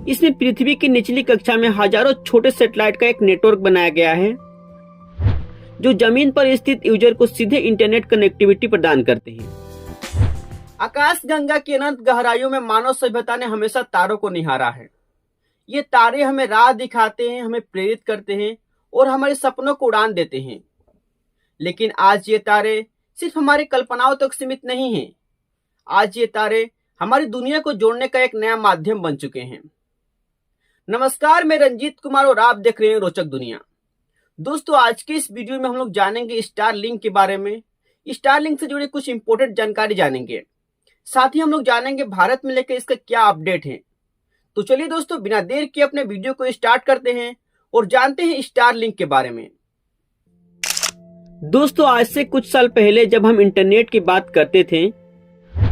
इसमें पृथ्वी की निचली कक्षा में हजारों छोटे सैटेलाइट का एक नेटवर्क बनाया गया है जो जमीन पर स्थित यूजर को सीधे इंटरनेट कनेक्टिविटी प्रदान करते हैं। आकाशगंगा की अनंत गहराइयों में मानव सभ्यता ने हमेशा तारों को निहारा है। ये तारे हमें राह दिखाते हैं, हमें प्रेरित करते हैं और हमारे सपनों को उड़ान देते हैं। लेकिन आज ये तारे सिर्फ हमारी कल्पनाओं तक सीमित नहीं हैं। आज ये तारे हमारी दुनिया को जोड़ने का एक नया माध्यम बन चुके हैं। नमस्कार, मैं रंजीत कुमार और आप देख रहे हैं रोचक दुनिया। दोस्तों, आज के इस वीडियो में हम लोग जानेंगे स्टारलिंक के बारे में। स्टारलिंक से जुड़ी कुछ इंपॉर्टेंट जानकारी जानेंगे। साथ ही हम लोग जानेंगे भारत में लेकर इसका क्या अपडेट है। तो चलिए दोस्तों, बिना देर किए अपने वीडियो को स्टार्ट करते हैं और जानते हैं स्टारलिंक के बारे में। दोस्तों, आज से कुछ साल पहले जब हम इंटरनेट की बात करते थे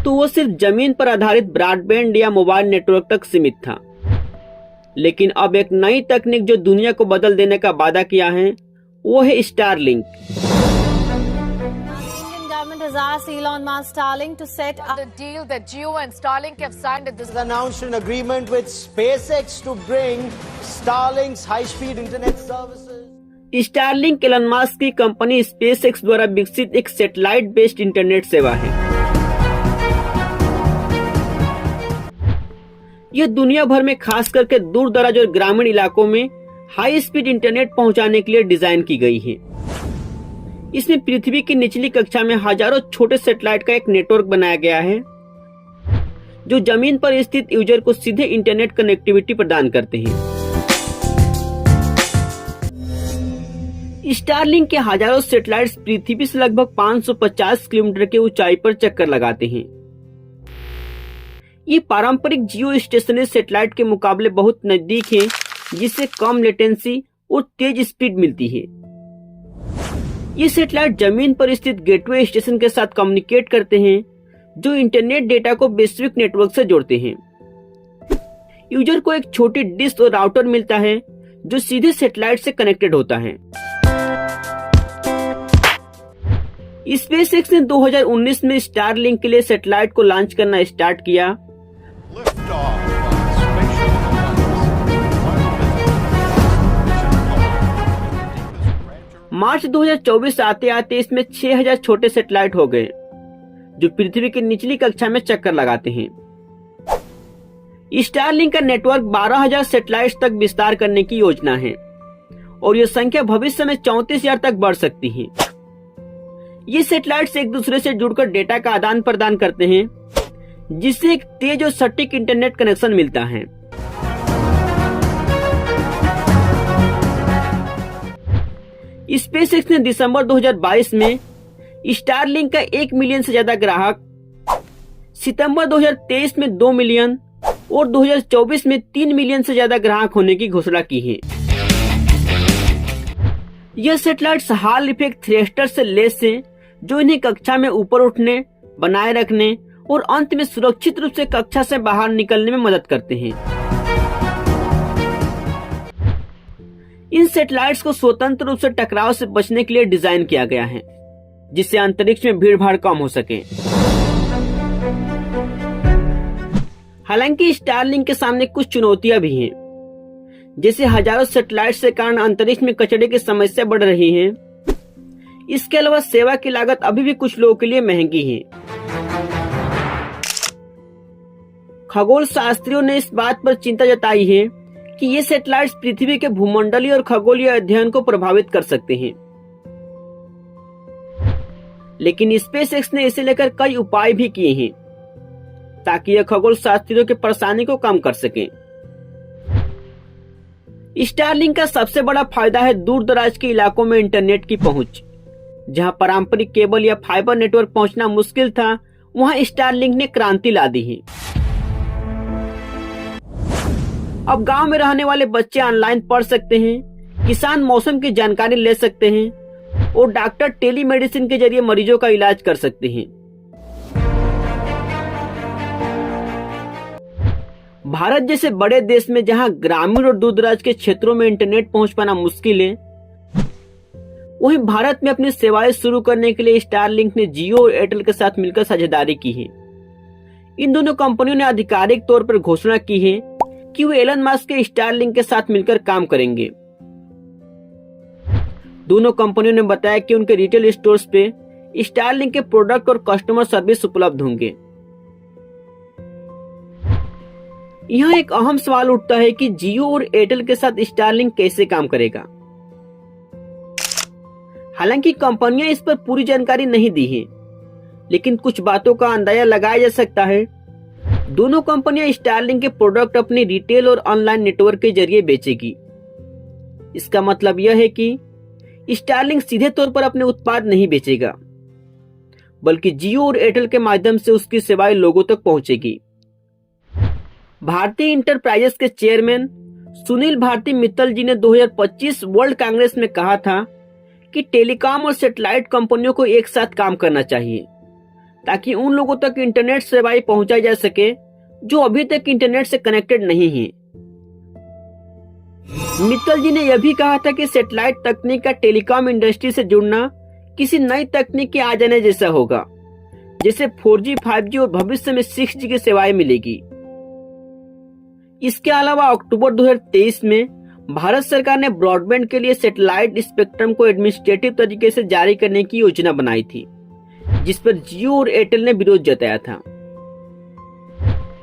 तो वो सिर्फ जमीन पर आधारित ब्रॉडबैंड या मोबाइल नेटवर्क तक सीमित था। लेकिन अब एक नई तकनीक जो दुनिया को बदल देने का वादा किया है वो है Starlink. Government has asked Elon Musk Starlink to set up the deal that Jio and Starlink have signed at this. Announced an agreement with SpaceX to bring Starlink's high-speed internet services. Starlink Elon Musk की company SpaceX द्वारा विकसित एक satellite based internet सेवा है। यह दुनिया भर में खास करके दूर दराज और ग्रामीण इलाकों में हाई स्पीड इंटरनेट पहुंचाने के लिए डिजाइन की गई है। इसमें पृथ्वी की निचली कक्षा में हजारों छोटे सैटेलाइट का एक नेटवर्क बनाया गया है जो जमीन पर स्थित यूजर को सीधे इंटरनेट कनेक्टिविटी प्रदान करते हैं। स्टारलिंक के हजारों सैटेलाइट्स पृथ्वी से लगभग 550 किलोमीटर की ऊंचाई पर चक्कर लगाते हैं। ये पारंपरिक जियो स्टेशनरी सैटेलाइट के मुकाबले बहुत नजदीक है, जिससे कम लेटेंसी और तेज स्पीड मिलती है। ये सैटेलाइट जमीन पर स्थित गेटवे स्टेशन के साथ कम्युनिकेट करते हैं जो इंटरनेट डेटा को वैश्विक नेटवर्क से जोड़ते हैं। यूजर को एक छोटी डिश और राउटर मिलता है जो सीधे सैटेलाइट से कनेक्टेड होता है। स्पेसएक्स ने 2019 में स्टारलिंक के लिए सैटेलाइट को लॉन्च करना स्टार्ट किया। मार्च 2024 आते आते इसमें 6000 छोटे सैटेलाइट हो गए जो पृथ्वी की निचली कक्षा में चक्कर लगाते हैं। स्टारलिंक का नेटवर्क 12000 सैटेलाइट तक विस्तार करने की योजना है और यह संख्या भविष्य में 34000 तक बढ़ सकती है। ये सैटेलाइट्स एक दूसरे से जुड़कर डेटा का आदान प्रदान करते हैं जिससे एक तेज और सटीक इंटरनेट कनेक्शन मिलता है। स्पेसएक्स ने दिसंबर 2022 में स्टारलिंक का 1 मिलियन से ज्यादा ग्राहक, सितंबर 2023 में 2 मिलियन और 2024 में 3 मिलियन से ज्यादा ग्राहक होने की घोषणा की है। यह सैटेलाइट्स हॉल इफेक्ट थ्रस्टर से लैस हैं जो इन्हें कक्षा में ऊपर उठने, बनाए रखने और अंत में सुरक्षित रूप से कक्षा से बाहर निकलने में मदद करते हैं। इन सैटेलाइट्स को स्वतंत्र रूप से टकराव से बचने के लिए डिजाइन किया गया है जिससे अंतरिक्ष में भीड़ भाड़ कम हो सके। हालांकि स्टारलिंक के सामने कुछ चुनौतियां भी हैं, जैसे हजारों सैटेलाइट्स के कारण अंतरिक्ष में कचरे की समस्या बढ़ रही है। इसके अलावा सेवा की लागत अभी भी कुछ लोगों के लिए महंगी है। खगोल शास्त्रियों ने इस बात पर चिंता जताई है कि ये सैटेलाइट्स पृथ्वी के भूमंडलीय और खगोलीय अध्ययन को प्रभावित कर सकते हैं। लेकिन स्पेसएक्स ने इसे लेकर कई उपाय भी किए हैं ताकि यह खगोल शास्त्रियों की परेशानी को कम कर सके। स्टारलिंक का सबसे बड़ा फायदा है दूर दराज के इलाकों में इंटरनेट की पहुंच। जहां पारंपरिक केबल या फाइबर नेटवर्क पहुंचना मुश्किल था, वहां स्टारलिंक ने क्रांति ला दी है। अब गांव में रहने वाले बच्चे ऑनलाइन पढ़ सकते हैं, किसान मौसम की जानकारी ले सकते हैं और डॉक्टर टेलीमेडिसिन के जरिए मरीजों का इलाज कर सकते हैं। भारत जैसे बड़े देश में जहां ग्रामीण और दूरदराज के क्षेत्रों में इंटरनेट पहुंच पाना मुश्किल है, वहीं भारत में अपनी सेवाएं शुरू करने के लिए स्टारलिंक ने जियो और एयरटेल के साथ मिलकर साझेदारी की है। इन दोनों कंपनियों ने आधिकारिक तौर पर घोषणा की है कि वो एलन मस्क के स्टारलिंक के साथ मिलकर काम करेंगे। दोनों कंपनियों ने बताया कि उनके रिटेल स्टोर्स पे स्टारलिंक के प्रोडक्ट और कस्टमर सर्विस उपलब्ध होंगे। यहाँ एक अहम सवाल उठता है कि जियो और एयरटेल के साथ स्टारलिंक कैसे काम करेगा। हालांकि कंपनियां इस पर पूरी जानकारी नहीं दी है, लेकिन कुछ बातों का अंदाजा लगाया जा सकता है। दोनों कंपनियां स्टारलिंक के प्रोडक्ट अपनी रिटेल और ऑनलाइन नेटवर्क के जरिए बेचेगी। इसका मतलब यह है कि स्टारलिंक सीधे तौर पर अपने उत्पाद नहीं बेचेगा, बल्कि जियो और एयरटेल के माध्यम से उसकी सेवाएं लोगों तक पहुंचेगी। भारतीय इंटरप्राइजेस के चेयरमैन सुनील भारती मित्तल जी ने 2025 वर्ल्ड कांग्रेस में कहा था कि टेलीकॉम और सैटेलाइट कंपनियों को एक साथ काम करना चाहिए, ताकि उन लोगों तक इंटरनेट सेवाएं पहुंचाई जा सके जो अभी तक इंटरनेट से कनेक्टेड नहीं हैं। मित्तल जी ने यह भी कहा था कि सैटेलाइट तकनीक का टेलीकॉम इंडस्ट्री से जुड़ना किसी नई तकनीक के आ जाने जैसा होगा, जैसे 4G, 5G और भविष्य में 6G की सेवाएं मिलेगी। इसके अलावा अक्टूबर 2023 में भारत सरकार ने ब्रॉडबैंड के लिए सैटेलाइट स्पेक्ट्रम को एडमिनिस्ट्रेटिव तरीके से जारी करने की योजना बनाई थी, जिस पर जियो और एयरटेल ने विरोध जताया था।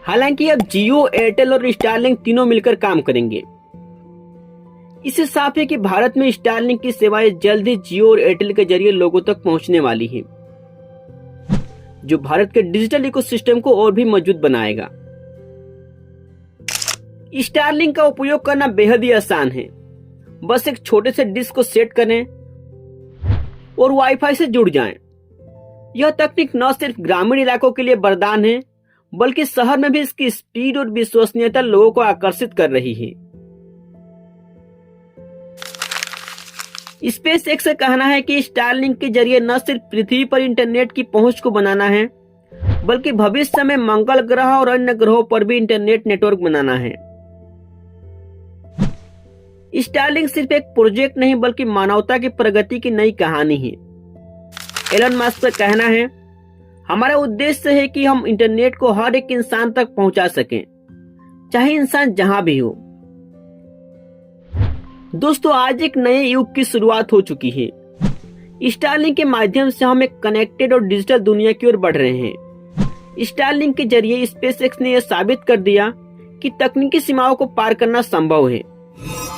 हालांकि अब जियो, एयरटेल और स्टारलिंक तीनों मिलकर काम करेंगे। इससे साफ है कि भारत में स्टारलिंक की सेवाएं जल्द ही जियो और एयरटेल के जरिए लोगों तक पहुंचने वाली है, जो भारत के डिजिटल इकोसिस्टम को और भी मजबूत बनाएगा। स्टारलिंक का उपयोग करना बेहद ही आसान है। बस एक छोटे से डिश को सेट करें और वाईफाई से जुड़ जाएं। यह तकनीक न सिर्फ ग्रामीण इलाकों के लिए वरदान है, बल्कि शहर में भी इसकी स्पीड और विश्वसनीयता लोगों को आकर्षित कर रही है। स्पेसएक्स का कहना है कि स्टारलिंक के जरिए न सिर्फ पृथ्वी पर इंटरनेट की पहुंच को बनाना है, बल्कि भविष्य में मंगल ग्रह और अन्य ग्रहों पर भी इंटरनेट नेटवर्क बनाना है। स्टारलिंक सिर्फ एक प्रोजेक्ट नहीं, बल्कि मानवता की प्रगति की नई कहानी है। एलन मस्क का कहना है, हमारा उद्देश्य है कि हम इंटरनेट को हर एक इंसान तक पहुंचा सकें, चाहे इंसान जहां भी हो। दोस्तों, आज एक नए युग की शुरुआत हो चुकी है। स्टारलिंक के माध्यम से हम एक कनेक्टेड और डिजिटल दुनिया की ओर बढ़ रहे हैं। स्टारलिंक के जरिए स्पेसएक्स ने यह साबित कर दिया कि तकनीकी सीमाओं को पार करना संभव है।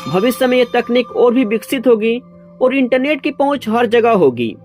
भविष्य में यह तकनीक और भी विकसित होगी और इंटरनेट की पहुंच हर जगह होगी।